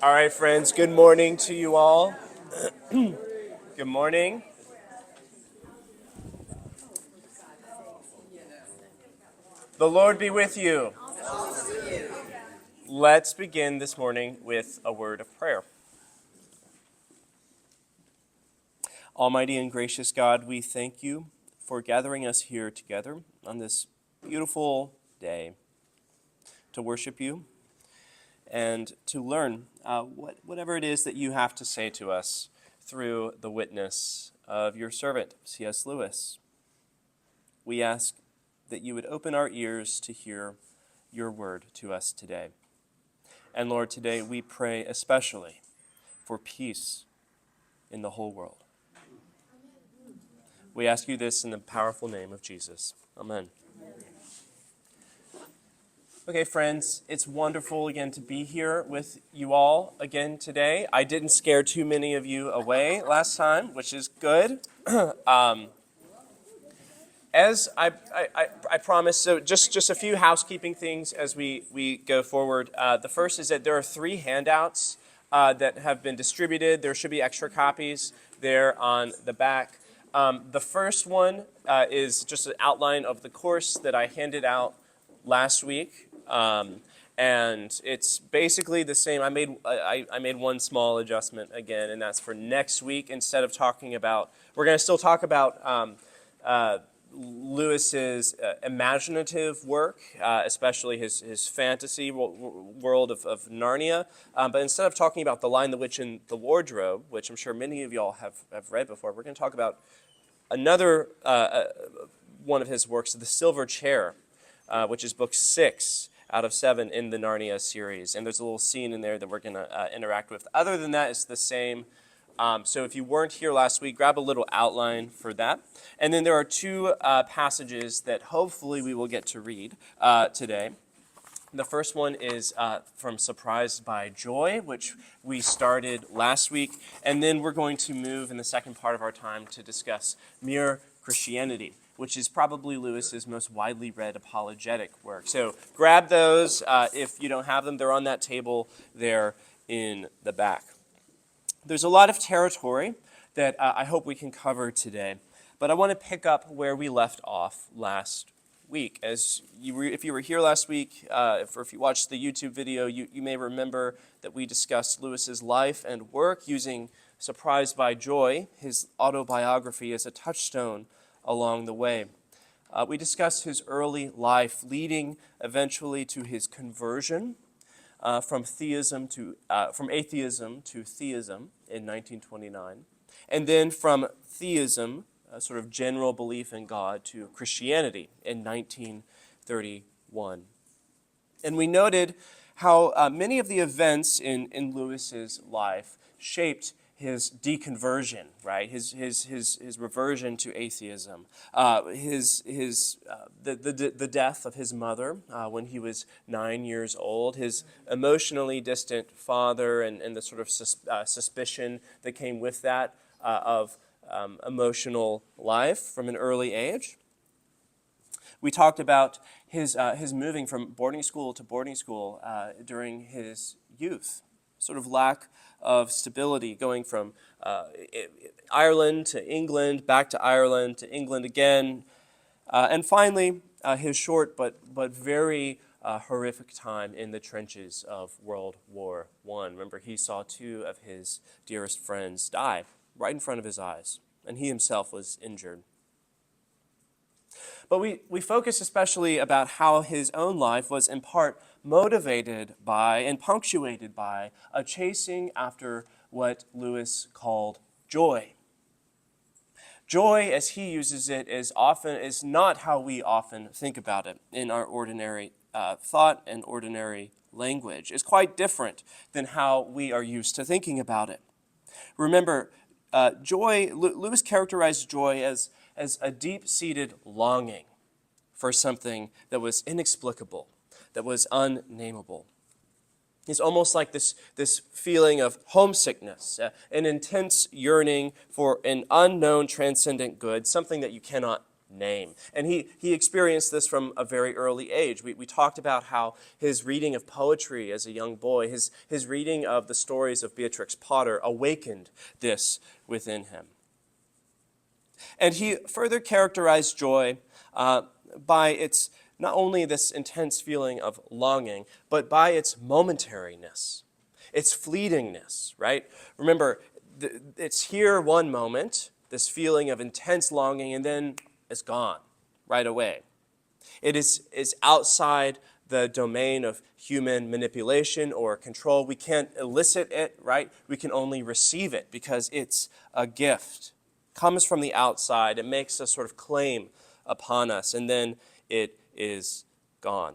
All right, friends, good morning to you all. Good morning. The Lord be with you. Let's begin this morning with a word of prayer. Almighty and gracious God, we thank you for gathering us here together on this beautiful day to worship you and to learn whatever it is that you have to say to us through the witness of your servant, C.S. Lewis. We ask that you would open our ears to hear your word to us today. And Lord, today we pray especially for peace in the whole world. We ask you this in the powerful name of Jesus. Amen. Okay, friends, it's wonderful again to be here with you all again today. I didn't scare too many of you away last time, which is good. As I promised, so just a few housekeeping things as we go forward. The first is that there are 3 handouts that have been distributed. There should be extra copies there on the back. The first one is just an outline of the course that I handed out last week. And it's basically the same. I made one small adjustment again, and that's for next week. Instead of talking about, we're going to still talk about Lewis's imaginative work, especially his fantasy world of Narnia. But instead of talking about The Lion, the Witch, and the Wardrobe, which I'm sure many of y'all have read before, we're going to talk about another one of his works, The Silver Chair, which is book 6 out of 7 in the Narnia series. And there's a little scene in there that we're going to interact with. Other than that, it's the same. So if you weren't here last week, grab a little outline for that. And then there are 2 passages that hopefully we will get to read today. The first one is from Surprised by Joy, which we started last week. And then we're going to move in the second part of our time to discuss Mere Christianity, which is probably Lewis's most widely read apologetic work. So grab those. If you don't have them, they're on that table there in the back. There's a lot of territory that I hope we can cover today, but I want to pick up where we left off last week. If you were here last week, or if you watched the YouTube video, you may remember that we discussed Lewis's life and work using Surprised by Joy, his autobiography, as a touchstone along the way. We discussed his early life, leading eventually to his conversion from atheism to theism in 1929, and then from theism, a sort of general belief in God, to Christianity in 1931. And we noted how many of the events in Lewis's life shaped his deconversion, right? His reversion to atheism, the death of his mother when he was 9 years old, his emotionally distant father, and the sort of suspicion that came with that of emotional life from an early age. We talked about his moving from boarding school to boarding school during his youth, sort of lack of stability, going from Ireland to England, back to Ireland to England again, and finally his short but very horrific time in the trenches of World War I. Remember, he saw 2 of his dearest friends die right in front of his eyes, and he himself was injured. But we focus especially about how his own life was in part motivated by and punctuated by a chasing after what Lewis called joy. Joy, as he uses it, is not how we often think about it in our ordinary thought and ordinary language. It's quite different than how we are used to thinking about it. Remember, Lewis characterized joy as a deep-seated longing for something that was inexplicable, that was unnameable. It's almost like this feeling of homesickness, an intense yearning for an unknown transcendent good, something that you cannot name. And he experienced this from a very early age. We talked about how his reading of poetry as a young boy, his reading of the stories of Beatrix Potter awakened this within him. And he further characterized joy by its not only this intense feeling of longing, but by its momentariness, its fleetingness, right? Remember, it's here one moment, this feeling of intense longing, and then it's gone right away. It is outside the domain of human manipulation or control. We can't elicit it, right? We can only receive it because it's a gift. It comes from the outside. It makes a sort of claim upon us, and then it is gone.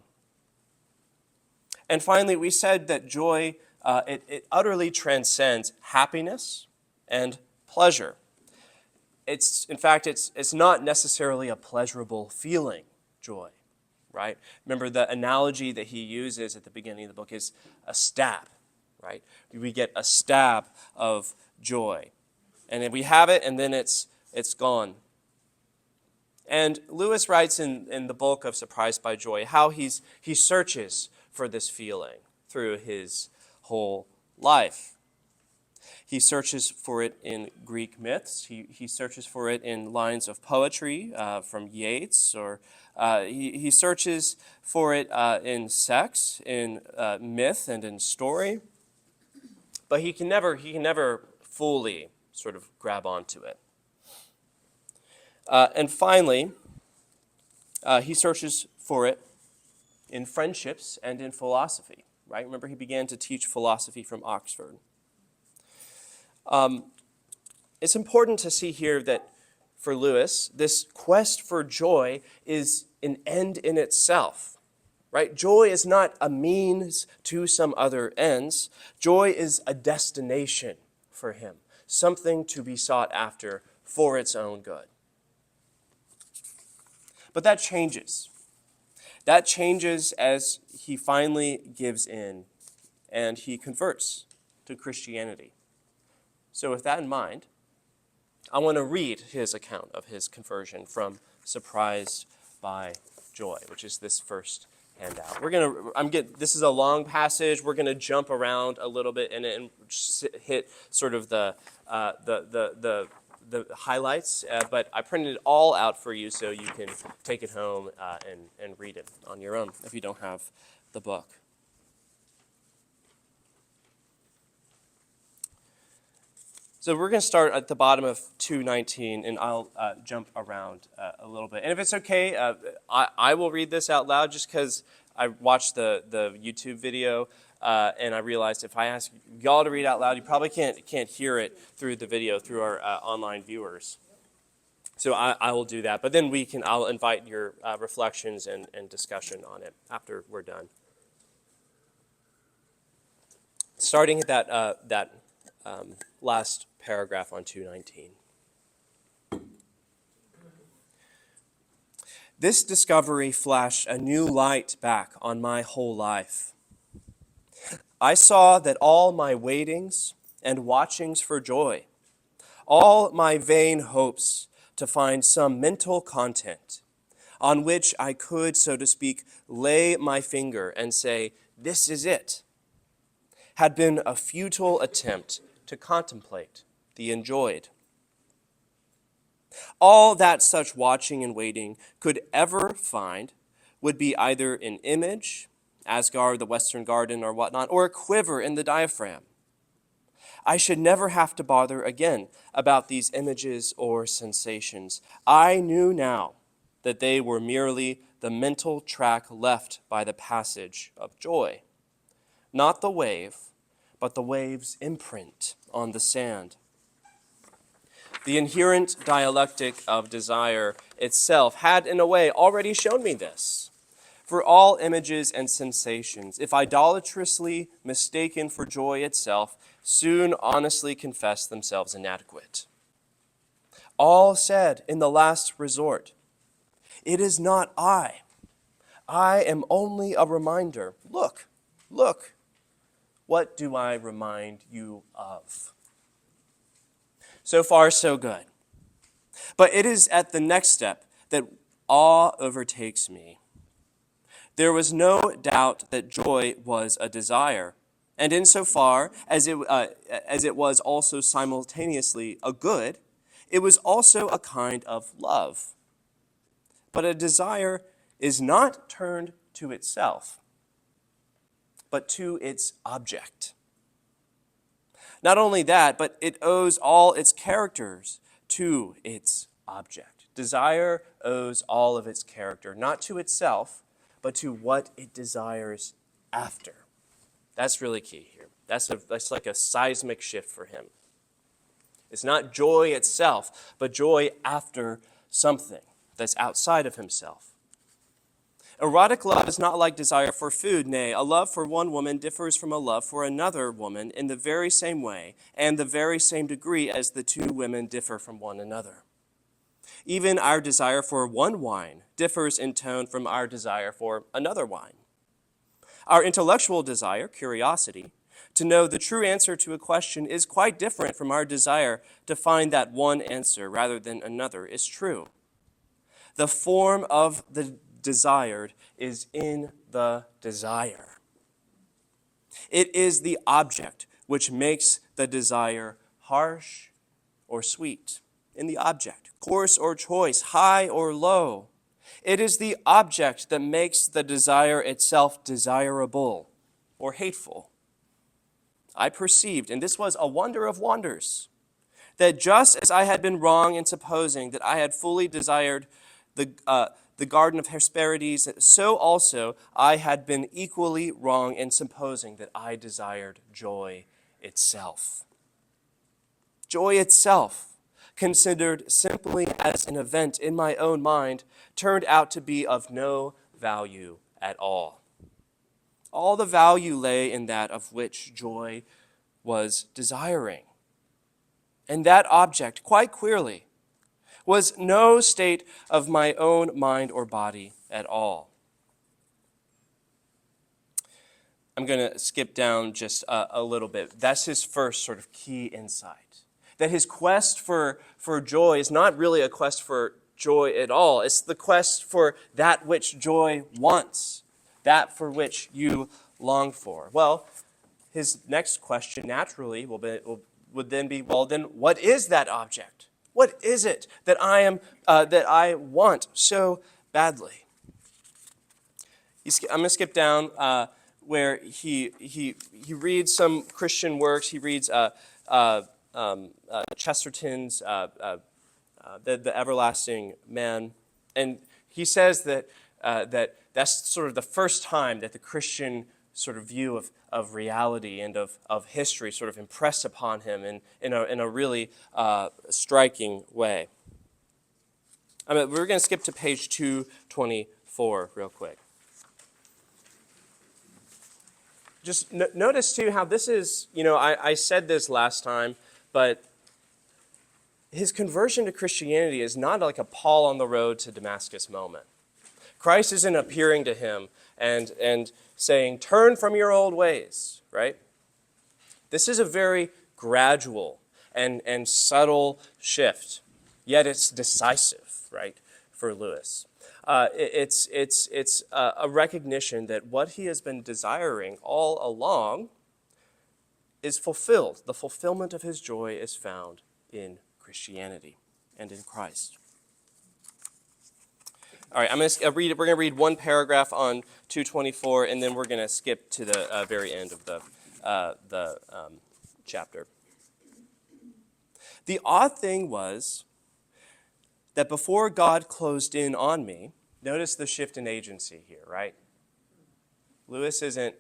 And finally, we said that joy, it utterly transcends happiness and pleasure. In fact, it's not necessarily a pleasurable feeling, joy, right? Remember the analogy that he uses at the beginning of the book is a stab, right? We get a stab of joy. And then we have it, and then it's gone. And Lewis writes in the book of Surprised by Joy how he searches for this feeling through his whole life. He searches for it in Greek myths. He searches for it in lines of poetry from Yeats, or he searches for it in sex, in myth, and in story. But he can never fully sort of grab onto it. And finally, he searches for it in friendships and in philosophy, right? Remember, he began to teach philosophy from Oxford. It's important to see here that for Lewis, this quest for joy is an end in itself, right? Joy is not a means to some other ends. Joy is a destination for him, something to be sought after for its own good. But that changes. That changes as he finally gives in and he converts to Christianity. So with that in mind, I want to read his account of his conversion from Surprised by Joy, which is this first handout. This is a long passage. We're going to jump around a little bit in it and hit sort of the highlights, but I printed it all out for you so you can take it home and read it on your own if you don't have the book. So we're going to start at the bottom of 2:19, and I'll jump around a little bit. And if it's okay, I will read this out loud just because I watched the YouTube video, and I realized if I ask y'all to read out loud, you probably can't hear it through the video, through our online viewers. So I will do that. But then I'll invite your reflections and discussion on it after we're done. Starting at that last paragraph on 2:19. This discovery flashed a new light back on my whole life. I saw that all my waitings and watchings for joy, all my vain hopes to find some mental content on which I could, so to speak, lay my finger and say, "This is it," had been a futile attempt to contemplate the enjoyed. All that such watching and waiting could ever find would be either an image, Asgard, the Western Garden, or whatnot, or a quiver in the diaphragm. I should never have to bother again about these images or sensations. I knew now that they were merely the mental track left by the passage of joy. Not the wave, but the wave's imprint on the sand. The inherent dialectic of desire itself had, in a way, already shown me this. For all images and sensations, if idolatrously mistaken for joy itself, soon honestly confess themselves inadequate. All said in the last resort, "It is not I. I am only a reminder. Look, look. What do I remind you of?" So far, so good. But it is at the next step that awe overtakes me. There was no doubt that joy was a desire, and insofar as it was also simultaneously a good, it was also a kind of love. But a desire is not turned to itself, but to its object. Not only that, but it owes all its characters to its object. Desire owes all of its character, not to itself, but to what it desires after. That's really key here. That's like a seismic shift for him. It's not joy itself, but joy after something that's outside of himself. Erotic love is not like desire for food. Nay, a love for one woman differs from a love for another woman in the very same way and the very same degree as the two women differ from one another. Even our desire for one wine differs in tone from our desire for another wine. Our intellectual desire, curiosity, to know the true answer to a question is quite different from our desire to find that one answer rather than another is true. The form of the desired is in the desire. It is the object which makes the desire harsh or sweet. In the object, coarse or choice, high or low. It is the object that makes the desire itself desirable or hateful. I perceived, and this was a wonder of wonders, that just as I had been wrong in supposing that I had fully desired the garden of Hesperides, so also I had been equally wrong in supposing that I desired joy itself. Joy itself, considered simply as an event in my own mind, turned out to be of no value at all. All the value lay in that of which joy was desiring. And that object, quite clearly, was no state of my own mind or body at all. I'm going to skip down just a little bit. That's his first sort of key insight. That his quest for joy is not really a quest for joy at all. It's the quest for that which joy wants, that for which you long for. Well, his next question naturally would then be, well, then what is that object? What is it that I want so badly? I'm going to skip down where he reads some Christian works. He reads Chesterton's the Everlasting Man, and he says that that's sort of the first time that the Christian sort of view of reality and of history sort of impressed upon him in a really striking way. We're going to skip to page 224 real quick. Just notice too how this is, I said this last time, but his conversion to Christianity is not like a Paul on the road to Damascus moment. Christ isn't appearing to him and saying, turn from your old ways, right? This is a very gradual and subtle shift, yet it's decisive, right, for Lewis. It's a recognition that what he has been desiring all along is fulfilled. The fulfillment of his joy is found in Christianity and in Christ. All right, we're going to read one paragraph on 224, and then we're going to skip to the very end of the chapter. The odd thing was that before God closed in on me, notice the shift in agency here, right? Lewis isn't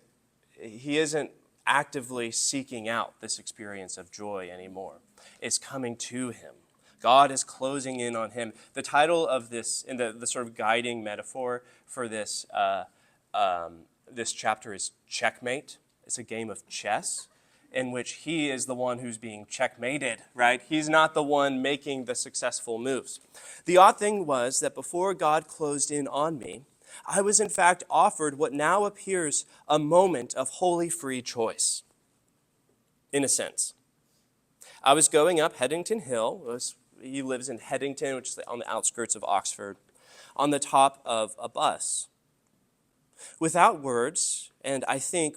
actively seeking out this experience of joy anymore. It's coming to him. God is closing in on him. The title of this, and the sort of guiding metaphor for this this chapter is Checkmate. It's a game of chess in which he is the one who's being checkmated, right? He's not the one making the successful moves. The odd thing was that before God closed in on me, I was in fact offered what now appears a moment of wholly free choice, in a sense. I was going up Headington Hill. He lives in Headington, which is on the outskirts of Oxford. on the top of a bus. Without words, and I think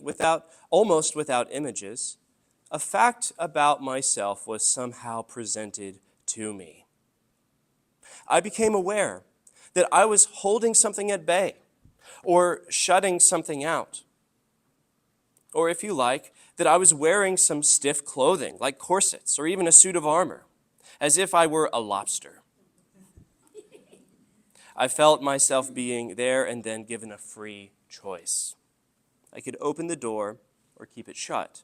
almost without images, a fact about myself was somehow presented to me. I became aware that I was holding something at bay or shutting something out. Or if you like, that I was wearing some stiff clothing like corsets or even a suit of armor, as if I were a lobster. I felt myself being there and then given a free choice. I could open the door or keep it shut.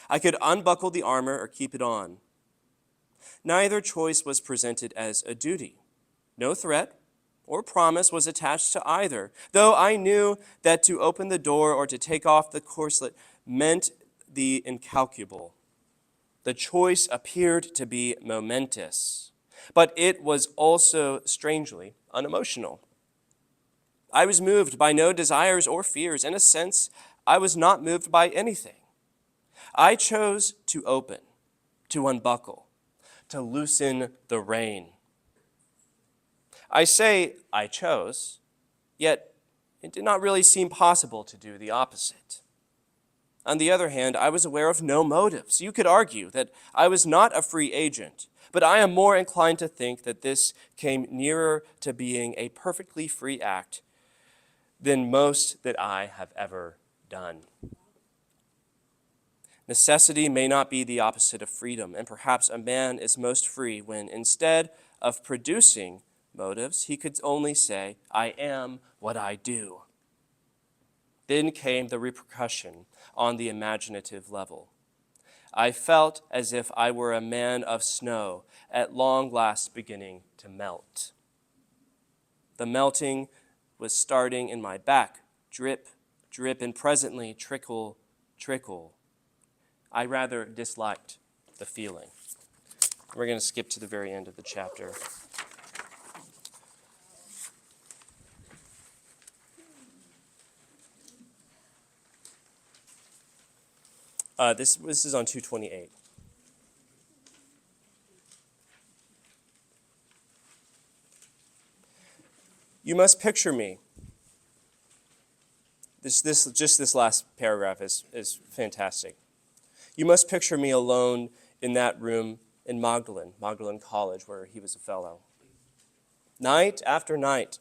I could unbuckle the armor or keep it on. Neither choice was presented as a duty. No threat or promise was attached to either, though I knew that to open the door or to take off the corselet meant the incalculable. The choice appeared to be momentous, but it was also strangely unemotional. I was moved by no desires or fears. In a sense, I was not moved by anything. I chose to open, to unbuckle, to loosen the rein. I say I chose, yet it did not really seem possible to do the opposite. On the other hand, I was aware of no motives. You could argue that I was not a free agent, but I am more inclined to think that this came nearer to being a perfectly free act than most that I have ever done. Necessity may not be the opposite of freedom, and perhaps a man is most free when, instead of producing motives, he could only say, I am what I do. Then came the repercussion on the imaginative level. I felt as if I were a man of snow at long last beginning to melt. The melting was starting in my back, drip, drip, and presently trickle, trickle. I rather disliked the feeling. We're going to skip to the very end of the chapter. This is on 228. You must picture me. This last paragraph is fantastic. You must picture me alone in that room in Magdalen College, where he was a fellow. Night after night,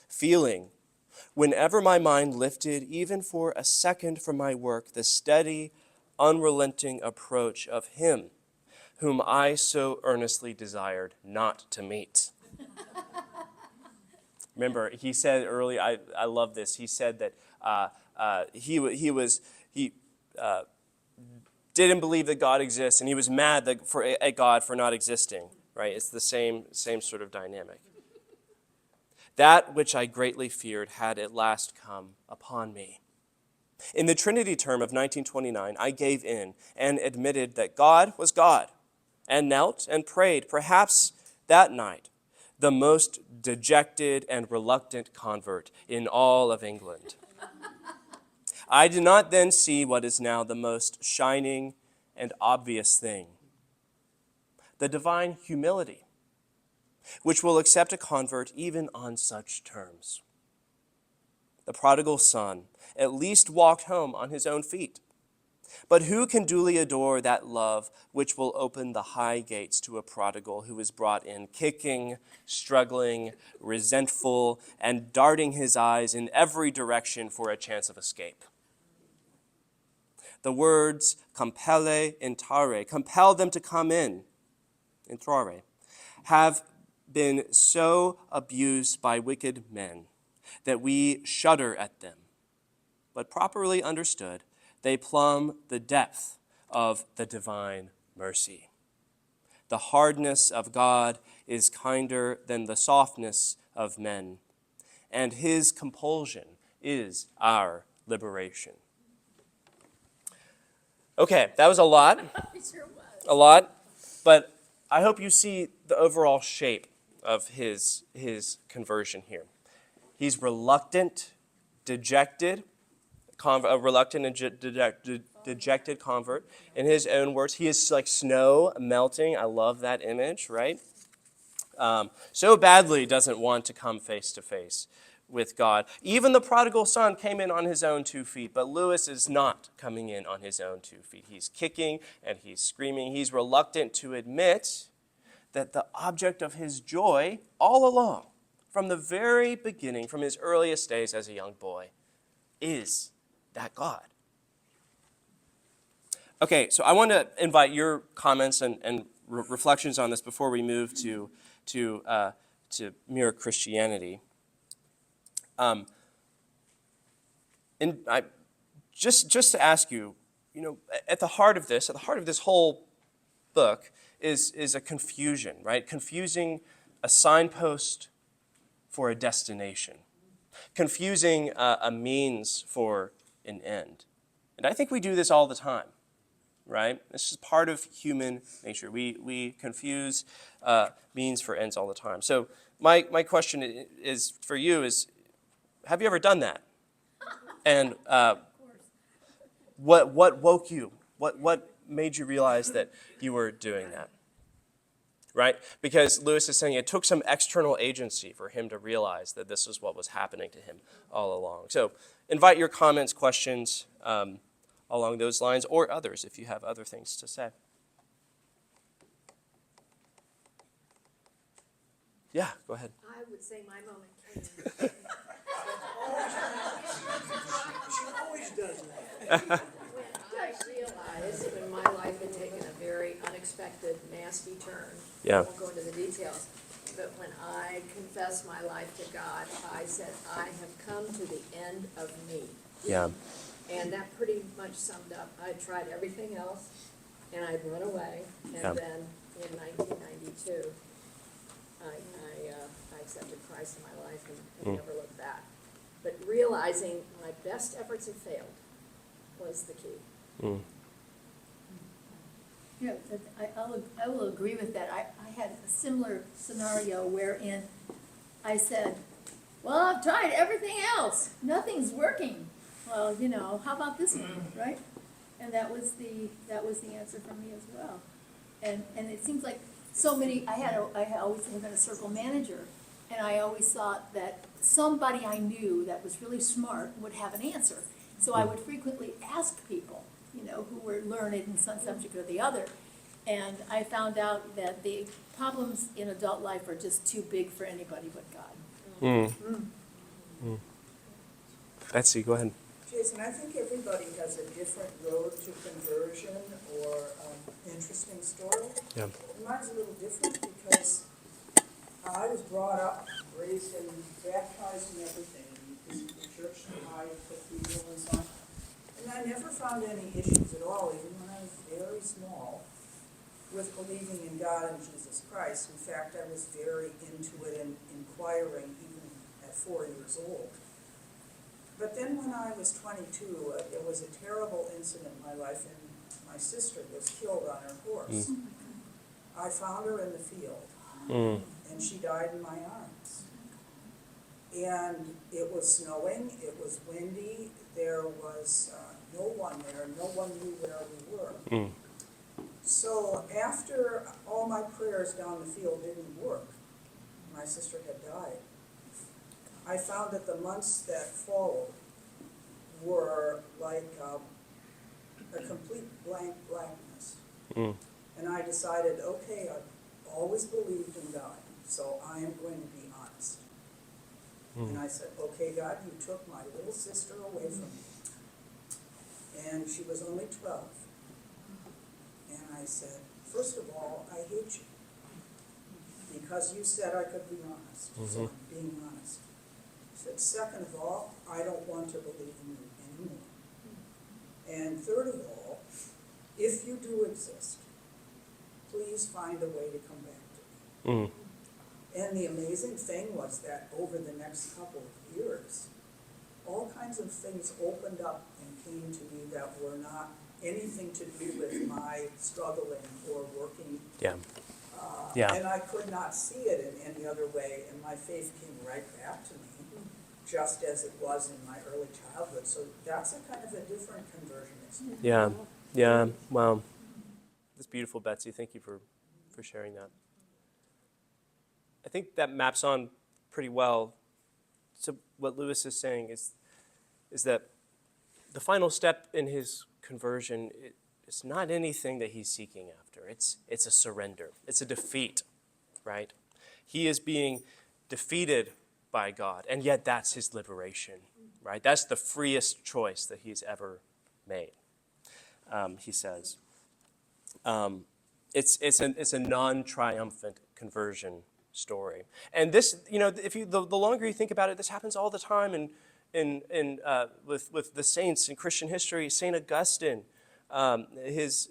feeling, whenever my mind lifted, even for a second from my work, the steady, unrelenting approach of him whom I so earnestly desired not to meet. Remember, he said earlier, I love this, he said that he didn't believe that God exists, and he was mad at God for not existing, right? It's the same sort of dynamic. That which I greatly feared had at last come upon me. In the Trinity term of 1929, I gave in and admitted that God was God, and knelt and prayed, perhaps that night, the most dejected and reluctant convert in all of England. I did not then see what is now the most shining and obvious thing, the divine humility, which will accept a convert even on such terms. The prodigal son at least walked home on his own feet. But who can duly adore that love which will open the high gates to a prodigal who is brought in kicking, struggling, resentful, and darting his eyes in every direction for a chance of escape? The words compelle entrare, compel them to come in, entrare, have been so abused by wicked men that we shudder at them. But properly understood, they plumb the depth of the divine mercy. The hardness of God is kinder than the softness of men, and his compulsion is our liberation. Okay, that was a lot. It sure was. A lot, but I hope you see the overall shape of his conversion here. He's reluctant, dejected, a reluctant and dejected convert. In his own words, he is like snow melting. I love that image, right? so badly doesn't want to come face to face with God. Even the prodigal son came in on his own 2 feet, but Lewis is not coming in on his own 2 feet. He's kicking and he's screaming. He's reluctant to admit that the object of his joy all along, from the very beginning, from his earliest days as a young boy, is that God. Okay, so I want to invite your comments and reflections on this before we move to mere Christianity. And just to ask you, at the heart of this whole book is a confusion, right? Confusing a signpost for a destination, confusing a means for an end. And I think we do this all the time, right? This is part of human nature. We confuse means for ends all the time. So my question is for you is, have you ever done that? And what woke you? What made you realize that you were doing that? Right? Because Lewis is saying it took some external agency for him to realize that this is what was happening to him all along. So invite your comments, questions along those lines, or others if you have other things to say. Yeah, go ahead. I would say my moment came. She always does that. When I realized when my life had taken a very unexpected, nasty turn. Yeah. I won't go into the details, but when I confessed my life to God, I said, I have come to the end of me. Yeah. And that pretty much summed up, I tried everything else, and I'd run away, and Yeah. then in 1992, I accepted Christ in my life and never looked back. But realizing my best efforts had failed was the key. Yeah, I will agree with that. I had a similar scenario wherein I said, well, I've tried everything else. Nothing's working. Well, how about this one, right? And that was the answer for me as well. And it seems like so many, I always have been a circle manager, and I always thought that somebody I knew that was really smart would have an answer. So I would frequently ask people, who were learned in some subject or the other. And I found out that the problems in adult life are just too big for anybody but God. Betsy, go ahead. Jason, I think everybody has a different road to conversion or interesting story. Yeah. And mine's a little different because I was brought up, raised and baptized and everything in the church, high cathedral and so on. And I never found any issues at all, even when I was very small, with believing in God and Jesus Christ. In fact, I was very into it and inquiring even at 4 years old. But then when I was 22, there was a terrible incident in my life, and my sister was killed on her horse. I found her in the field, and she died in my arms. And it was snowing, it was windy, there was no one there, no one knew where we were. So after all my prayers down the field didn't work, my sister had died, I found that the months that followed were like a complete blackness. And I decided, okay, I've always believed in God, so I am going to be honest. And I said, okay, God, you took my little sister away from me. And she was only 12. And I said, first of all, I hate you, because you said I could be honest, so I'm being honest. I said, second of all, I don't want to believe in you anymore. And third of all, if you do exist, please find a way to come back to me. And the amazing thing was that over the next couple of years, all kinds of things opened up and came to me that were not anything to do with my struggling or working. And I could not see it in any other way, and my faith came right back to me, just as it was in my early childhood. So that's a kind of a different conversion experience. Yeah, wow. That's beautiful, Betsy. Thank you for sharing that. I think that maps on pretty well to what Lewis is saying is that the final step in his conversion is not anything that he's seeking after. It's a surrender. It's a defeat, right? He is being defeated by God, and yet that's his liberation, right? That's the freest choice that he's ever made, he says. It's a non-triumphant conversion story. And this, if you the longer you think about it, this happens all the time with the saints in Christian history. Saint Augustine, if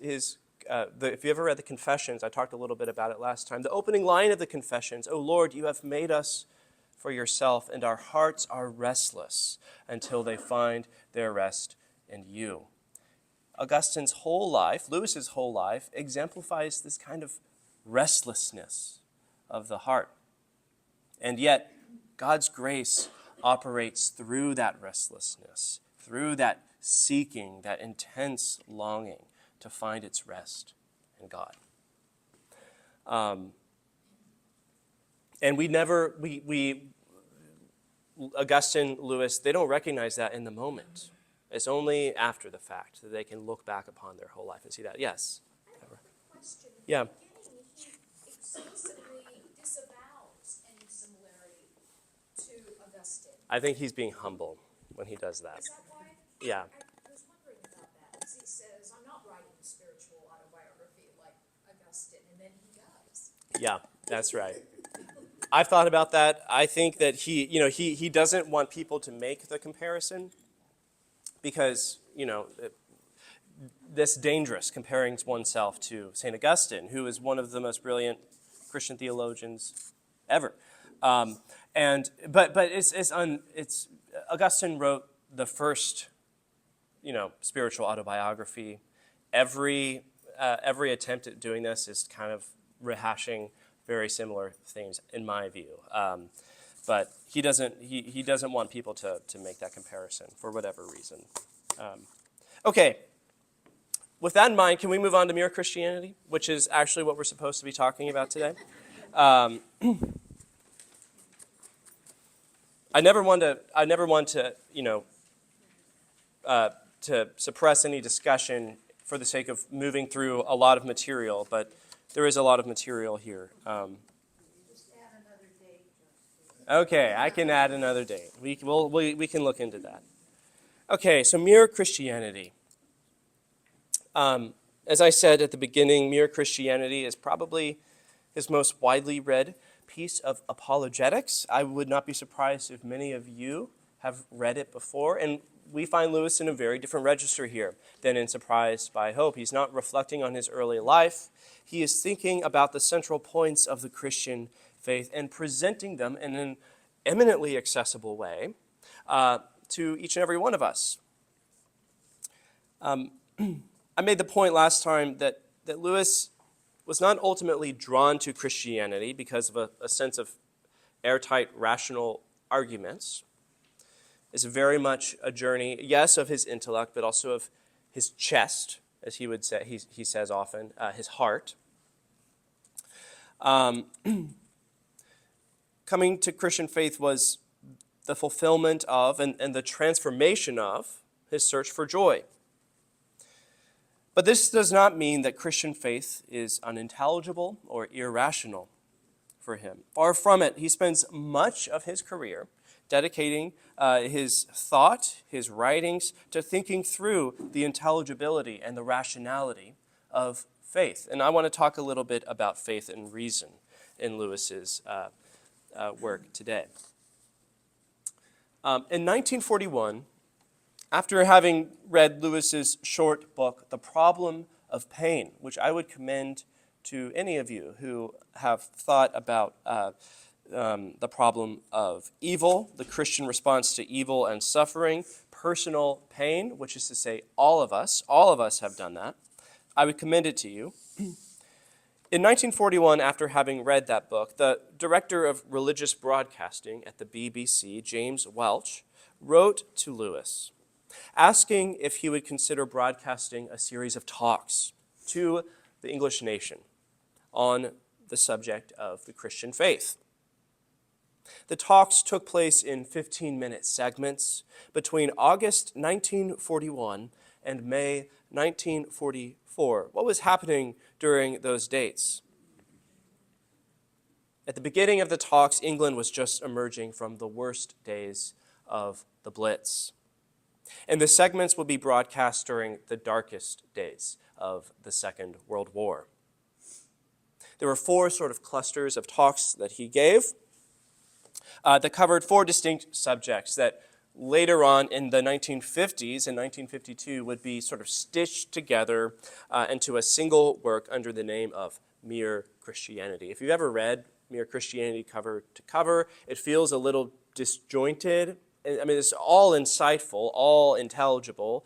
you ever read the Confessions, I talked a little bit about it last time. The opening line of the Confessions: "O Lord, you have made us for yourself, and our hearts are restless until they find their rest in you." Augustine's whole life, Lewis's whole life, exemplifies this kind of restlessness of the heart. And yet, God's grace operates through that restlessness, through that seeking, that intense longing to find its rest in God. And Augustine, Lewis, they don't recognize that in the moment. It's only after the fact that they can look back upon their whole life and see that. Yes? I have a question. Yeah. At the beginning, he explicitly disavows any similarity to Augustine. I think he's being humble when he does that. Is that why? Yeah. I was wondering about that, because he says, I'm not writing a spiritual autobiography like Augustine, and then he does. Yeah, that's right. I've thought about that. I think that he doesn't want people to make the comparison because, that's dangerous, comparing oneself to St. Augustine, who is one of the most brilliant Christian theologians ever. But Augustine wrote the first, spiritual autobiography. Every attempt at doing this is kind of rehashing very similar themes, in my view. But he doesn't want people to make that comparison for whatever reason. Okay. With that in mind, can we move on to mere Christianity, which is actually what we're supposed to be talking about today? I never want to to suppress any discussion for the sake of moving through a lot of material, but there is a lot of material here. Just add another date. Okay, I can add another date. We can look into that. Okay, so mere Christianity. As I said at the beginning, mere Christianity is probably his most widely read piece of apologetics. I would not be surprised if many of you have read it before, and we find Lewis in a very different register here than in Surprised by Hope. He's not reflecting on his early life. He is thinking about the central points of the Christian faith and presenting them in an eminently accessible way to each and every one of us. I made the point last time that Lewis was not ultimately drawn to Christianity because of a sense of airtight rational arguments. It's very much a journey, yes, of his intellect, but also of his chest, as he would say, he says often, his heart. Coming to Christian faith was the fulfillment of and the transformation of his search for joy. But this does not mean that Christian faith is unintelligible or irrational for him. Far from it. He spends much of his career dedicating his thought, his writings, to thinking through the intelligibility and the rationality of faith. And I want to talk a little bit about faith and reason in Lewis's work today. In 1941, after having read Lewis's short book, The Problem of Pain, which I would commend to any of you who have thought about the problem of evil, the Christian response to evil and suffering, personal pain, which is to say all of us have done that. I would commend it to you. In 1941, after having read that book, the director of religious broadcasting at the BBC, James Welch, wrote to Lewis, asking if he would consider broadcasting a series of talks to the English nation on the subject of the Christian faith. The talks took place in 15-minute segments between August 1941 and May 1944. What was happening during those dates? At the beginning of the talks, England was just emerging from the worst days of the Blitz. And the segments would be broadcast during the darkest days of the Second World War. There were 4 sort of clusters of talks that he gave that covered 4 distinct subjects that later on in the 1950s and 1952 would be sort of stitched together into a single work under the name of Mere Christianity. If you've ever read Mere Christianity cover to cover, it feels a little disjointed. I mean, it's all insightful, all intelligible,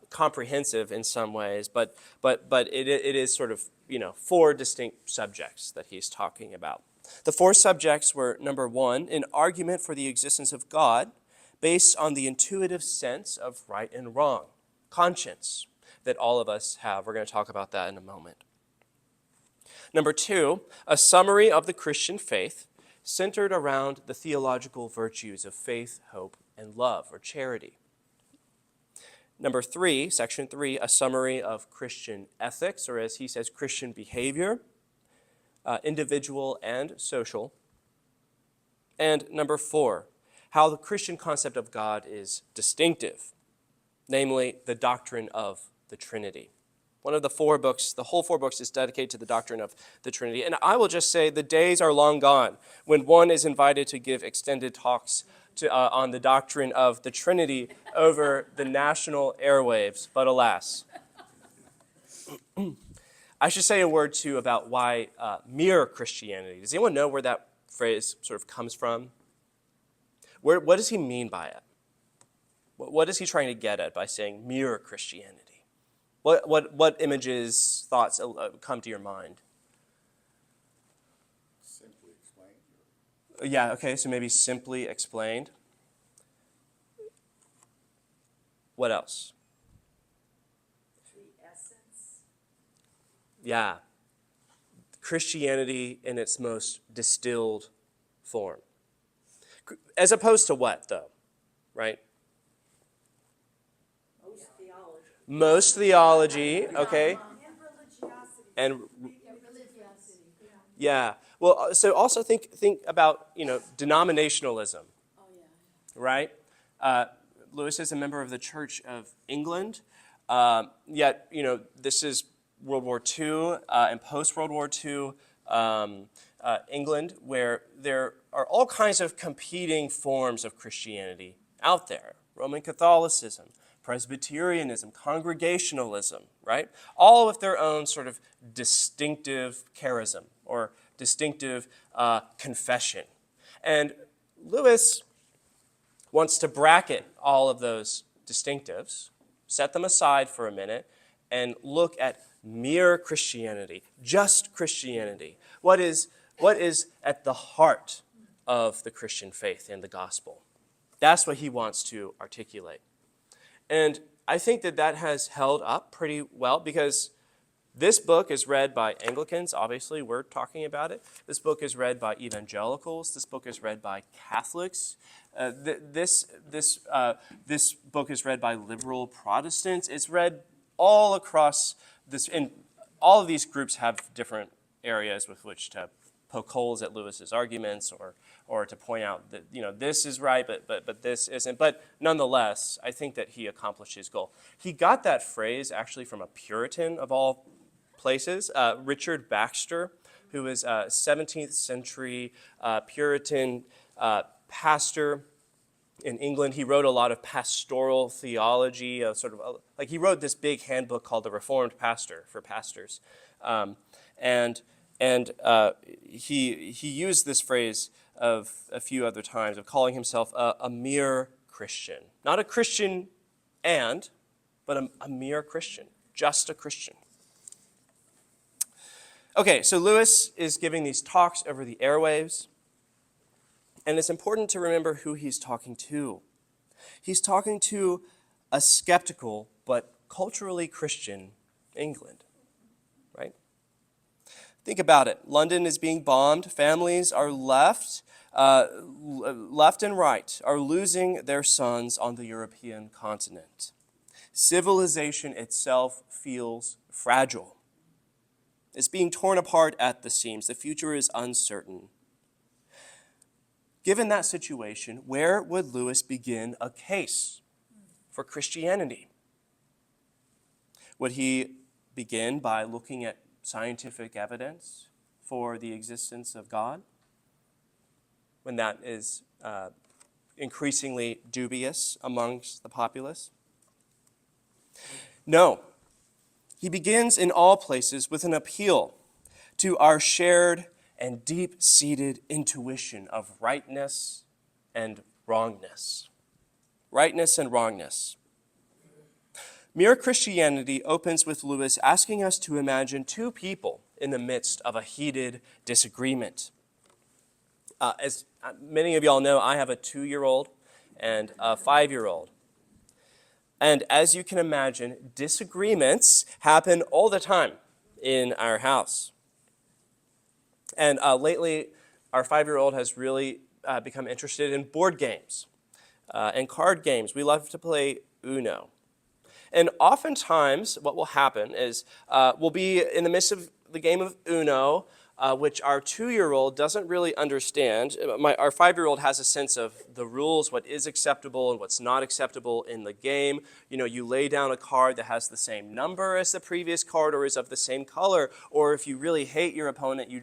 comprehensive in some ways, but it is sort of, 4 distinct subjects that he's talking about. The 4 subjects were, number 1, an argument for the existence of God based on the intuitive sense of right and wrong, conscience, that all of us have. We're going to talk about that in a moment. Number 2, a summary of the Christian faith centered around the theological virtues of faith, hope, and love, or charity. Number 3, section 3, a summary of Christian ethics, or as he says, Christian behavior, individual and social. And number 4, how the Christian concept of God is distinctive, namely the doctrine of the Trinity. One of the 4 books, the whole 4 books is dedicated to the doctrine of the Trinity. And I will just say the days are long gone when one is invited to give extended talks on the doctrine of the Trinity over the national airwaves, but alas. I should say a word, too, about why mere Christianity. Does anyone know where that phrase sort of comes from? What does he mean by it? What is he trying to get at by saying mere Christianity? What images, thoughts come to your mind? Simply explained. Yeah, okay, so maybe simply explained. What else? The essence. Yeah. Christianity in its most distilled form. As opposed to what, though? Right? Most theology, okay? And yeah. Well, so also think about, denominationalism. Right? Lewis is a member of the Church of England. Yet, this is World War II and post-World War II England, where there are all kinds of competing forms of Christianity out there. Roman Catholicism, Presbyterianism, Congregationalism, right? All with their own sort of distinctive charism or distinctive confession. And Lewis wants to bracket all of those distinctives, set them aside for a minute, and look at mere Christianity, just Christianity. What is at the heart of the Christian faith and the gospel? That's what he wants to articulate. And I think that has held up pretty well because this book is read by Anglicans. Obviously, we're talking about it. This book is read by evangelicals. This book is read by Catholics. This book is read by liberal Protestants. It's read all across this, and all of these groups have different areas with which to poke holes at Lewis's arguments or to point out that this is right, but this isn't. But nonetheless, I think that he accomplished his goal. He got that phrase actually from a Puritan of all places, Richard Baxter, who was a 17th century Puritan pastor in England. He wrote a lot of pastoral theology, like he wrote this big handbook called The Reformed Pastor for pastors. And he used this phrase of a few other times of calling himself a mere Christian. Not a Christian but a mere Christian, just a Christian. Okay, so Lewis is giving these talks over the airwaves, and it's important to remember who he's talking to. He's talking to a skeptical but culturally Christian England, right? Think about it. London is being bombed. Families are left left and right are losing their sons on the European continent. Civilization itself feels fragile. It's being torn apart at the seams. The future is uncertain. Given that situation, where would Lewis begin a case for Christianity? Would he begin by looking at scientific evidence for the existence of God, when that is increasingly dubious amongst the populace? No. He begins in all places with an appeal to our shared and deep-seated intuition of rightness and wrongness. Rightness and wrongness. Mere Christianity opens with Lewis asking us to imagine two people in the midst of a heated disagreement. As many of y'all know, I have a 2-year-old and a 5-year-old. And as you can imagine, disagreements happen all the time in our house. And lately, our 5-year-old has really become interested in board games and card games. We love to play Uno. And oftentimes, what will happen is we'll be in the midst of the game of Uno, which our 2-year-old doesn't really understand. Our 5-year-old has a sense of the rules, what is acceptable and what's not acceptable in the game. You know, you lay down a card that has the same number as the previous card or is of the same color. Or if you really hate your opponent, you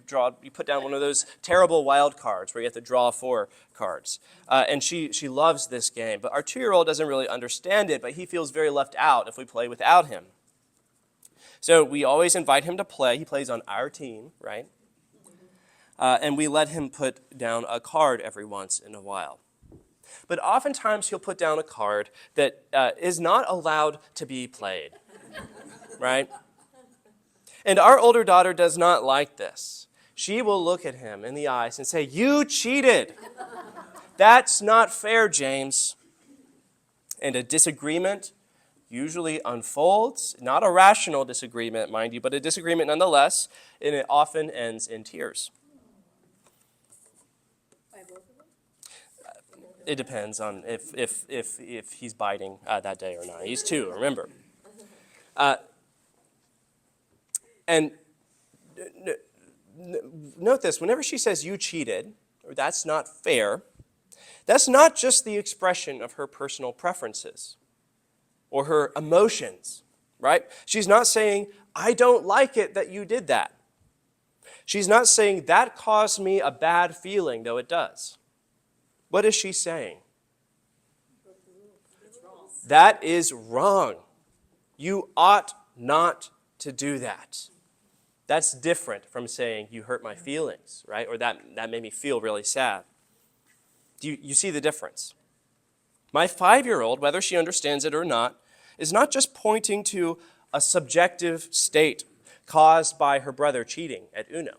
put down one of those terrible wild cards where you have to draw 4 cards. And she loves this game. But our 2-year-old doesn't really understand it, but he feels very left out if we play without him. So we always invite him to play. He plays on our team, right? And we let him put down a card every once in a while. But oftentimes he'll put down a card that is not allowed to be played, right? And our older daughter does not like this. She will look at him in the eyes and say, "You cheated. That's not fair, James." And a disagreement usually unfolds, not a rational disagreement, mind you, but a disagreement nonetheless, and it often ends in tears. It depends on if he's biting that day or not. He's 2, remember. And note this, whenever she says "you cheated," or "that's not fair," that's not just the expression of her personal preferences or her emotions, right? She's not saying, "I don't like it that you did that." She's not saying, "that caused me a bad feeling," though it does. What is she saying? That is wrong. You ought not to do that. That's different from saying, "you hurt my feelings," right? Or that made me feel really sad. Do you see the difference? My 5-year-old, whether she understands it or not, is not just pointing to a subjective state caused by her brother cheating at Uno.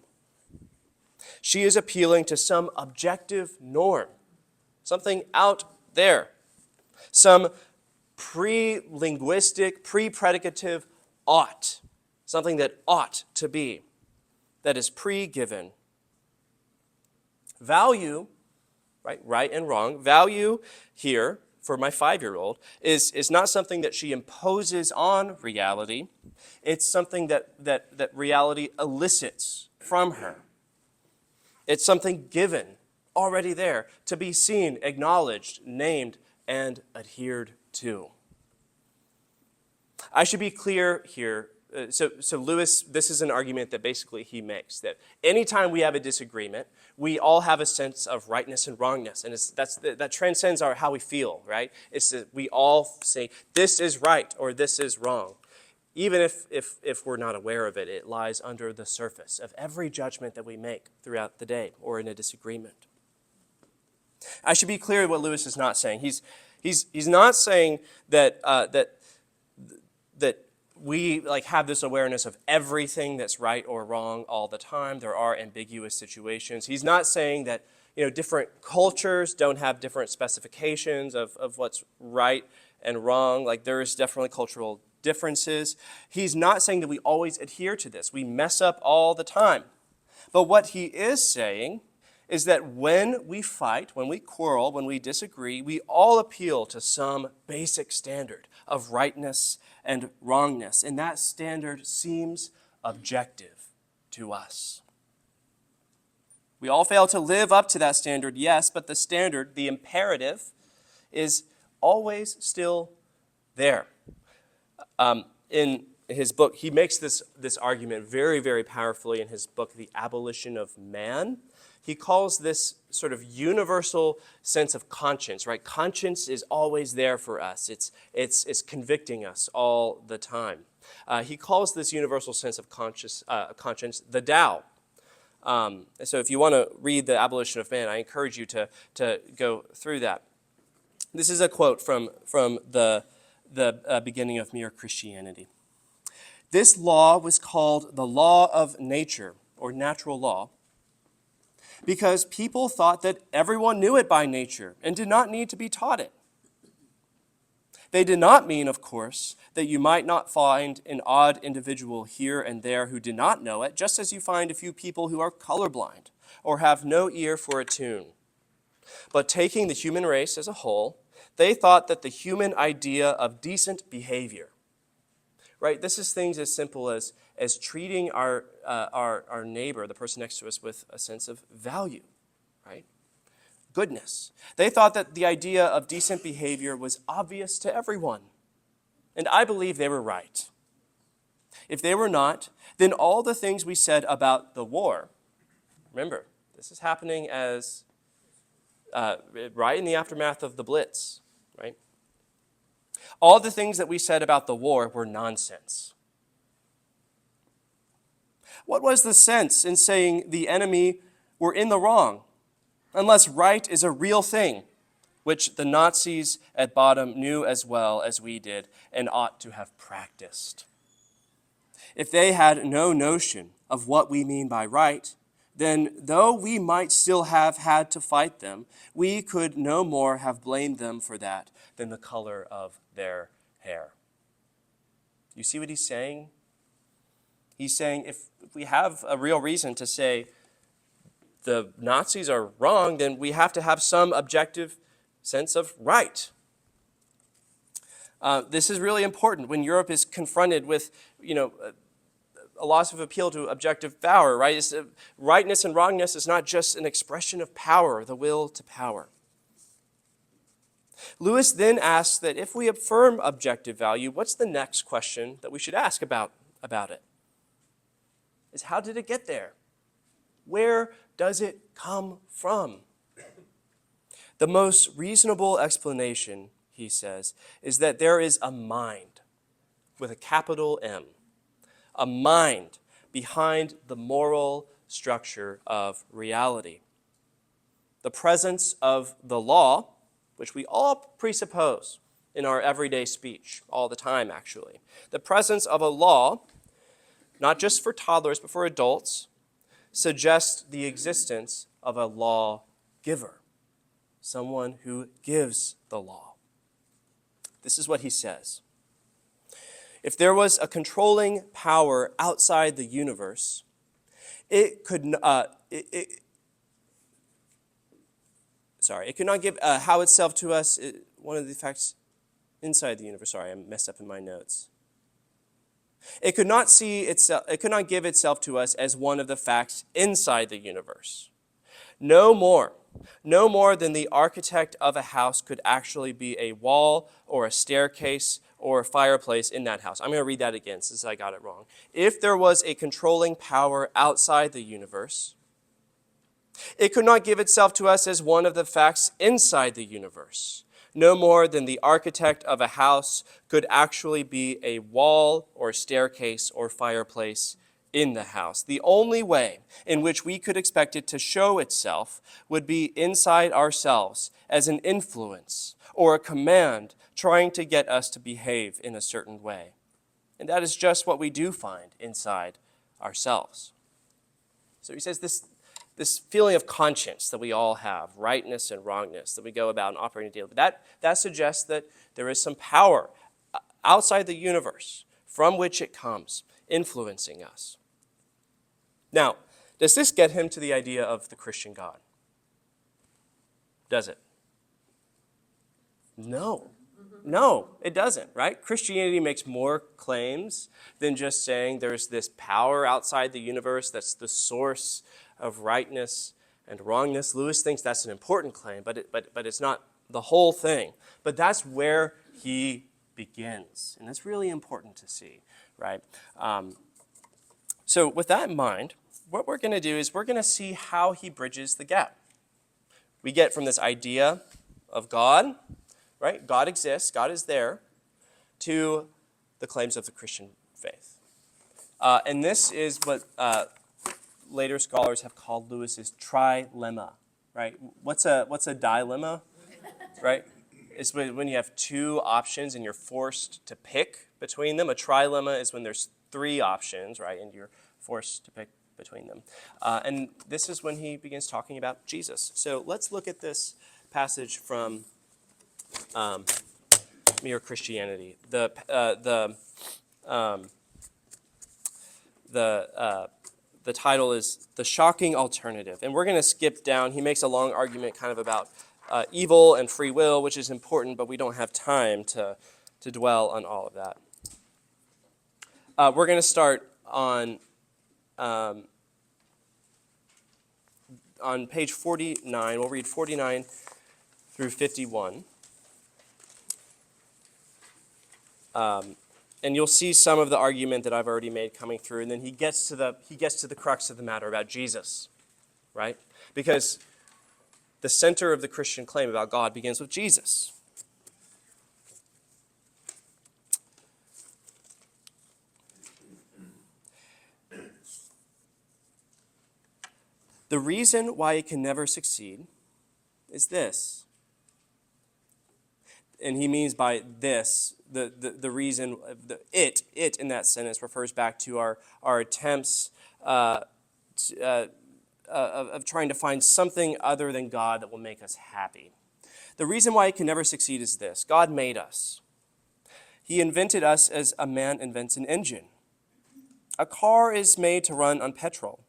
She is appealing to some objective norm, something out there, some pre-linguistic, pre-predicative ought, something that ought to be, that is pre-given. Value, right and wrong, value here for my 5-year-old is not something that she imposes on reality. It's something that reality elicits from her. It's something given, already there, to be seen, acknowledged, named, and adhered to. I should be clear here. So Lewis, this is an argument that basically he makes, that anytime we have a disagreement, we all have a sense of rightness and wrongness, and that transcends how we feel, right? It's that we all say, this is right or this is wrong. Even if we're not aware of it, it lies under the surface of every judgment that we make throughout the day or in a disagreement. I should be clear what Lewis is not saying. He's not saying that we have this awareness of everything that's right or wrong all the time. There are ambiguous situations. He's not saying that different cultures don't have different specifications of what's right and wrong. There is definitely cultural differences. He's not saying that we always adhere to this. We mess up all the time. But what he is saying is that when we fight, when we quarrel, when we disagree, we all appeal to some basic standard of rightness and wrongness, and that standard seems objective to us. We all fail to live up to that standard, yes, but the standard, the imperative, is always still there. In his book, he makes this argument very, very powerfully in his book, The Abolition of Man. He calls this sort of universal sense of conscience, right? Conscience is always there for us. It's convicting us all the time. He calls this universal sense of conscience the Tao. So if you want to read The Abolition of Man, I encourage you to go through that. This is a quote from the beginning of Mere Christianity. This law was called the law of nature, or natural law, because people thought that everyone knew it by nature and did not need to be taught it. They did not mean, of course, that you might not find an odd individual here and there who did not know it, just as you find a few people who are colorblind or have no ear for a tune. But taking the human race as a whole, they thought that the human idea of decent behavior, right? This is things as simple as treating our neighbor, the person next to us, with a sense of value, right? Goodness. They thought that the idea of decent behavior was obvious to everyone. And I believe they were right. If they were not, then all the things we said about the war, remember, this is happening as right in the aftermath of the Blitz, right? All the things that we said about the war were nonsense. What was the sense in saying the enemy were in the wrong, unless right is a real thing, which the Nazis at bottom knew as well as we did and ought to have practiced? If they had no notion of what we mean by right, then though we might still have had to fight them, we could no more have blamed them for that than the color of their hair. You see what he's saying? He's saying if we have a real reason to say the Nazis are wrong, then we have to have some objective sense of right. This is really important when Europe is confronted with, a loss of appeal to objective power, right? Rightness and wrongness is not just an expression of power, the will to power. Lewis then asks that if we affirm objective value, what's the next question that we should ask about it? Is how did it get there? Where does it come from? The most reasonable explanation, he says, is that there is a mind with a capital M, a mind behind the moral structure of reality. The presence of the law, which we all presuppose in our everyday speech, all the time actually. The presence of a law, not just for toddlers but for adults, suggests the existence of a lawgiver, someone who gives the law. This is what he says. If there was a controlling power outside the universe, it could not give how itself to us. One of the facts inside the universe. Sorry, I messed up in my notes. It could not see itself. It could not give itself to us as one of the facts inside the universe. No more than the architect of a house could actually be a wall or a staircase or a fireplace in that house. I'm going to read that again since I got it wrong. If there was a controlling power outside the universe, it could not give itself to us as one of the facts inside the universe. No more than the architect of a house could actually be a wall or staircase or fireplace in the house. The only way in which we could expect it to show itself would be inside ourselves as an influence or a command trying to get us to behave in a certain way. And that is just what we do find inside ourselves. So he says this feeling of conscience that we all have, rightness and wrongness, that we go about and operating daily, that suggests that there is some power outside the universe from which it comes, influencing us. Now, does this get him to the idea of the Christian God? does it? No. No, it doesn't, right? Christianity makes more claims than just saying there's this power outside the universe that's the source of rightness and wrongness. Lewis thinks that's an important claim, but it's not the whole thing. But that's where he begins, and that's really important to see, right? So with that in mind, what we're going to do is we're going to see how he bridges the gap. We get from this idea of God, right? God exists, God is there, to the claims of the Christian faith. And this is what later scholars have called Lewis's trilemma, right? What's a dilemma, right? It's when you have two options and you're forced to pick between them. A trilemma is when there's three options, right? And you're forced to pick between them. And this is when he begins talking about Jesus. So let's look at this passage from Mere Christianity. The title is The Shocking Alternative. And we're going to skip down. He makes a long argument kind of about evil and free will, which is important, but we don't have time to dwell on all of that. We're going to start on page 49. We'll read 49 through 51. And you'll see some of the argument that I've already made coming through, and then he gets to the crux of the matter about Jesus, right? Because the center of the Christian claim about God begins with Jesus. The reason why it can never succeed is this. And he means by this, the reason, it in that sentence refers back to our attempts of trying to find something other than God that will make us happy. The reason why it can never succeed is this. God made us. He invented us as a man invents an engine. A car is made to run on petrol,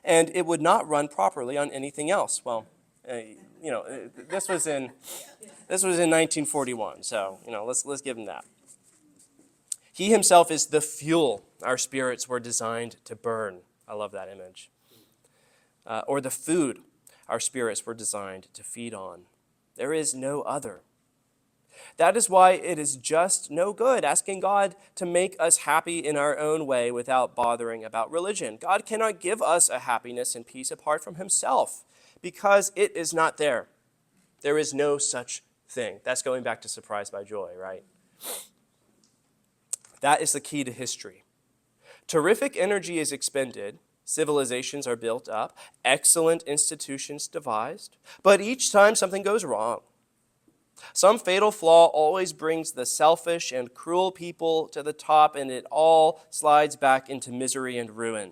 and it would not run properly on anything else. Well, this was in 1941, so let's give him that. He himself is the fuel our spirits were designed to burn. I love that image. Or the food our spirits were designed to feed on. There is no other. That is why it is just no good asking God to make us happy in our own way without bothering about religion. God cannot give us a happiness and peace apart from himself because it is not there. There is no such thing. That's going back to Surprised by Joy, right? That is the key to history. Terrific energy is expended, civilizations are built up, excellent institutions devised, but each time something goes wrong. Some fatal flaw always brings the selfish and cruel people to the top, and it all slides back into misery and ruin.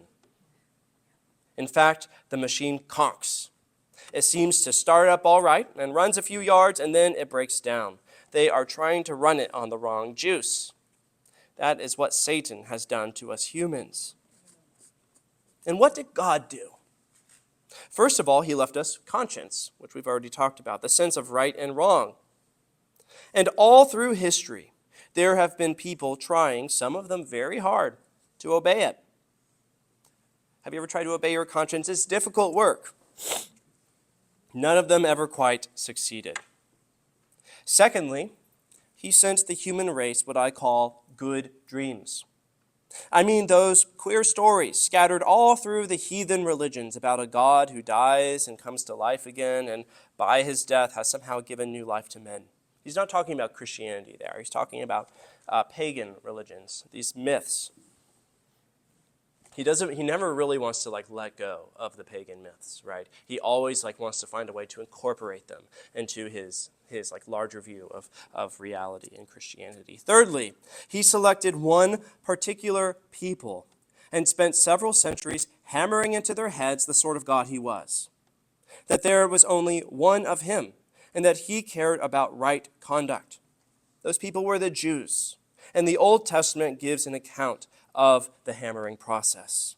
In fact, the machine conks. It seems to start up all right and runs a few yards, and then it breaks down. They are trying to run it on the wrong juice. That is what Satan has done to us humans. And what did God do? First of all, he left us conscience, which we've already talked about, the sense of right and wrong. And all through history, there have been people trying, some of them very hard, to obey it. Have you ever tried to obey your conscience? It's difficult work. None of them ever quite succeeded. Secondly, he sent the human race what I call good dreams. I mean those queer stories scattered all through the heathen religions about a God who dies and comes to life again and by his death has somehow given new life to men. He's not talking about Christianity there. He's talking about pagan religions, these myths. He never really wants to let go of the pagan myths, right? He always wants to find a way to incorporate them into his larger view of reality in Christianity. Thirdly, he selected one particular people and spent several centuries hammering into their heads the sort of God he was. That there was only one of him, and that he cared about right conduct. Those people were the Jews, and the Old Testament gives an account of the hammering process.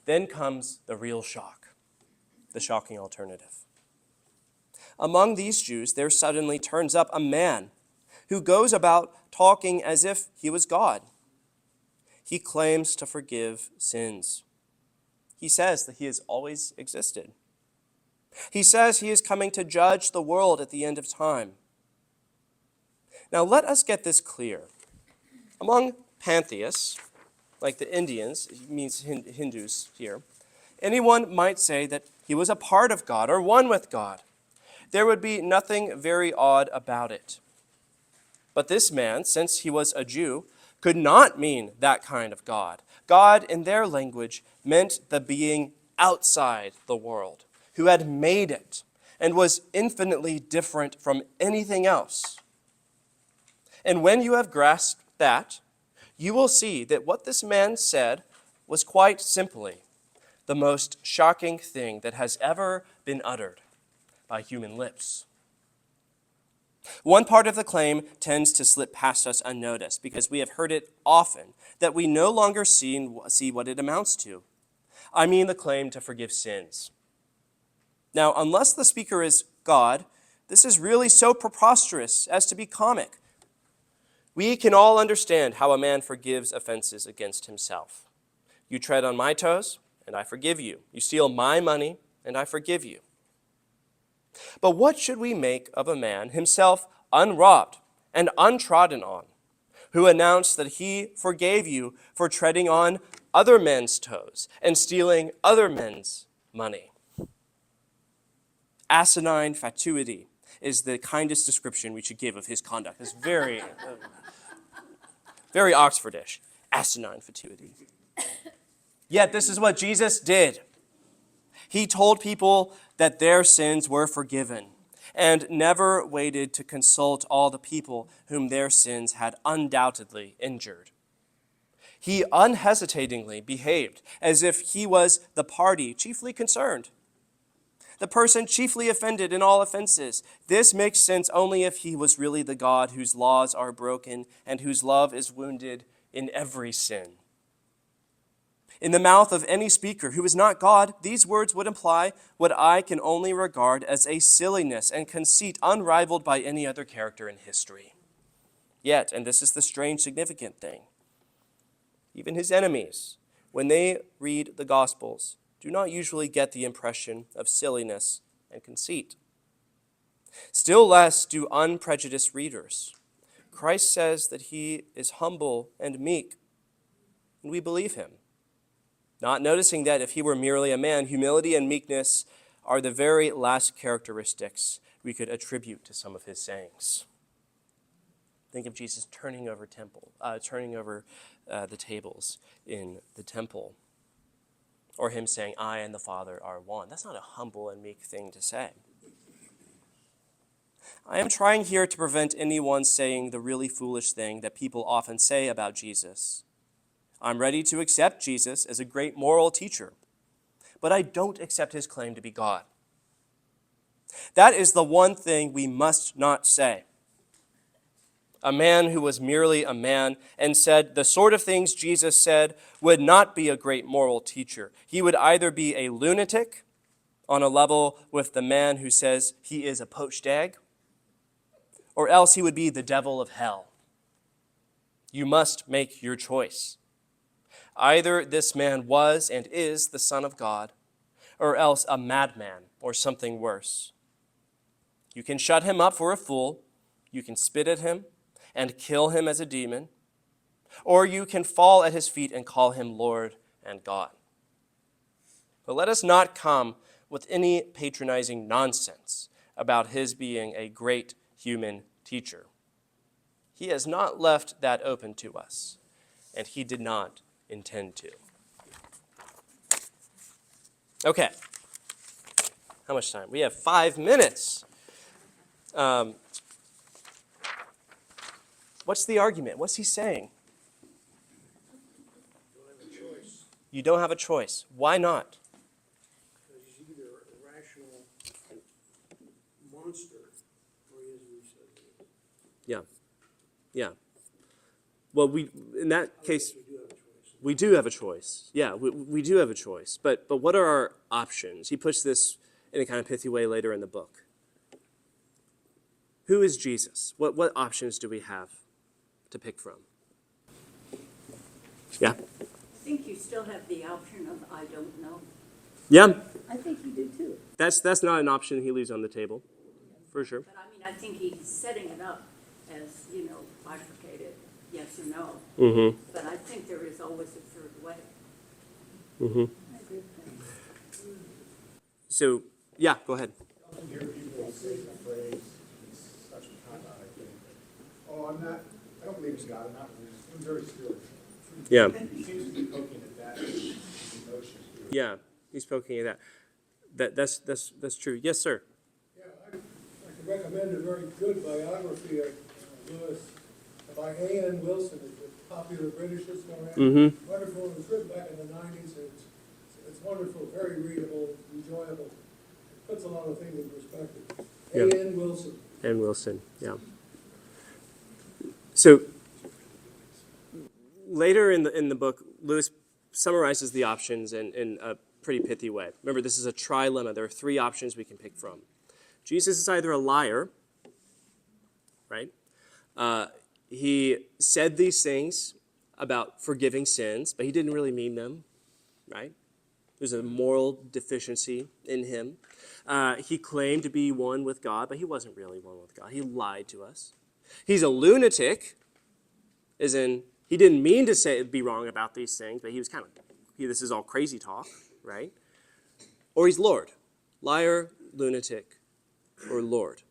Then comes the real shock, the shocking alternative. among these Jews there suddenly turns up a man who goes about talking as if he was God. He claims to forgive sins. He says that he has always existed. He says he is coming to judge the world at the end of time. Now let us get this clear. Among pantheists, like the Indians, it means Hindus here, anyone might say that he was a part of God or one with God. There would be nothing very odd about it. But this man, since he was a Jew, could not mean that kind of God. God, in their language, meant the being outside the world, who had made it and was infinitely different from anything else. And when you have grasped that, you will see that what this man said was quite simply the most shocking thing that has ever been uttered by human lips. One part of the claim tends to slip past us unnoticed because we have heard it often that we no longer see what it amounts to. I mean the claim to forgive sins. Now, unless the speaker is God, this is really so preposterous as to be comic. We can all understand how a man forgives offenses against himself. You tread on my toes, and I forgive you. You steal my money, and I forgive you. But what should we make of a man, himself unrobbed and untrodden on, who announced that he forgave you for treading on other men's toes and stealing other men's money? Asinine fatuity is the kindest description we should give of his conduct. It's very, very Oxfordish. Asinine fatuity. Yet this is what Jesus did. He told people that their sins were forgiven and never waited to consult all the people whom their sins had undoubtedly injured. He unhesitatingly behaved as if he was the party chiefly concerned, the person chiefly offended in all offenses. This makes sense only if he was really the God whose laws are broken and whose love is wounded in every sin. In the mouth of any speaker who is not God, these words would imply what I can only regard as a silliness and conceit unrivaled by any other character in history. Yet, and this is the strange, significant thing, even his enemies, when they read the Gospels, do not usually get the impression of silliness and conceit. Still less do unprejudiced readers. Christ says that he is humble and meek, and we believe him. Not noticing that if he were merely a man, humility and meekness are the very last characteristics we could attribute to some of his sayings. Think of Jesus turning over the tables in the temple, or him saying, "I and the Father are one." That's not a humble and meek thing to say. I am trying here to prevent anyone saying the really foolish thing that people often say about Jesus. I'm ready to accept Jesus as a great moral teacher, but I don't accept his claim to be God. That is the one thing we must not say. A man who was merely a man and said the sort of things Jesus said would not be a great moral teacher. He would either be a lunatic on a level with the man who says he is a poached egg, or else he would be the devil of hell. You must make your choice. Either this man was and is the Son of God, or else a madman or something worse. You can shut him up for a fool, you can spit at him and kill him as a demon, or you can fall at his feet and call him Lord and God. But let us not come with any patronizing nonsense about his being a great human teacher. He has not left that open to us, and he did not intend to. Okay. How much time? We have 5 minutes. What's the argument? What's he saying? You don't have a choice. Why not? Because he's either a rational monster or he is who he says he is. Yeah. Yeah. Well, in that case, We do have a choice. we do have a choice. Yeah, we do have a choice. But what are our options? He puts this in a kind of pithy way later in the book. Who is Jesus? What options do we have to pick from? Yeah? I think you still have the option of I don't know. Yeah, I think you do too. that's not an option he leaves on the table, for sure. But I mean, I think he's setting it up as, bifurcated, yes or no. Mm-hmm. But I think there is always a third way. Mm-hmm. I agree with that. So, yeah, go ahead. I often hear people say the phrase, in such a time, I think, I don't believe in God, I'm not religious, I'm very spiritual. Yeah. He seems to be poking at that emotion. Yeah, he's poking at that. That's true. Yes, sir. Yeah, I could recommend a very good biography of Lewis by A.N. Wilson, a popular British historian. Mm-hmm. Wonderful, it was written back in the 90s, and it's wonderful, very readable, enjoyable. It puts a lot of things in perspective. Yeah. A.N. Wilson. And Wilson, yeah. So later in the book, Lewis summarizes the options in a pretty pithy way. Remember, this is a trilemma. There are three options we can pick from. Jesus is either a liar, right? He said these things about forgiving sins, but he didn't really mean them, right? There's a moral deficiency in him. He claimed to be one with God, but he wasn't really one with God. He lied to us. He's a lunatic, as in he didn't mean to be wrong about these things, but he was this is all crazy talk, right? Or he's Lord. Liar, lunatic, or Lord.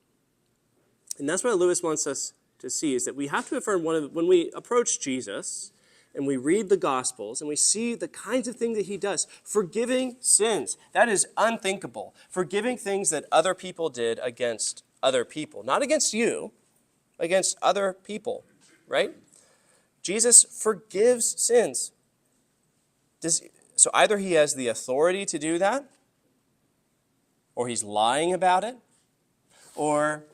And that's what Lewis wants us to see, is that we have to affirm when we approach Jesus and we read the Gospels and we see the kinds of things that he does, forgiving sins. That is unthinkable. Forgiving things that other people did against other people. Not against you, against other people, right? Jesus forgives sins. So either he has the authority to do that, or he's lying about it, or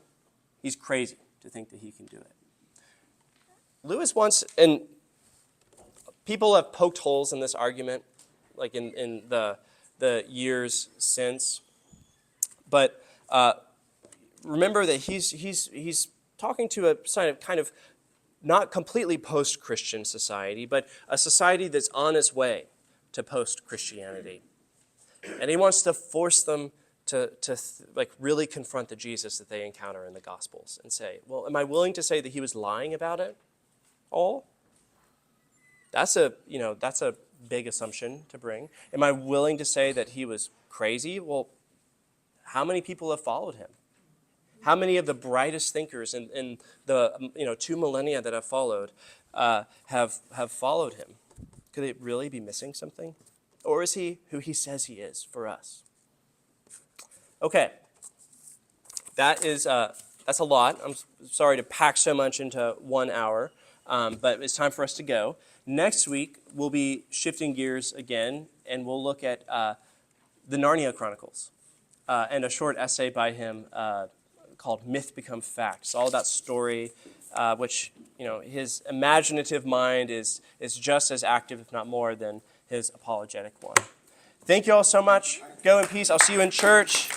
he's crazy to think that he can do it. Lewis wants, and people have poked holes in this argument, like in the years since, but remember that he's talking to a kind of not completely post-Christian society, but a society that's on its way to post-Christianity. And he wants to force them to really confront the Jesus that they encounter in the Gospels and say, well, am I willing to say that he was lying about it all? That's a big assumption to bring. Am I willing to say that he was crazy? Well, how many people have followed him? How many of the brightest thinkers in the 2 millennia that have followed have followed him? Could it really be missing something? Or is he who he says he is for us? Okay, that's a lot. I'm sorry to pack so much into 1 hour, but it's time for us to go. Next week, we'll be shifting gears again, and we'll look at the Narnia Chronicles and a short essay by him called Myth Becomes Fact. It's all about story, which, his imaginative mind is just as active, if not more, than his apologetic one. Thank you all so much. Go in peace. I'll see you in church.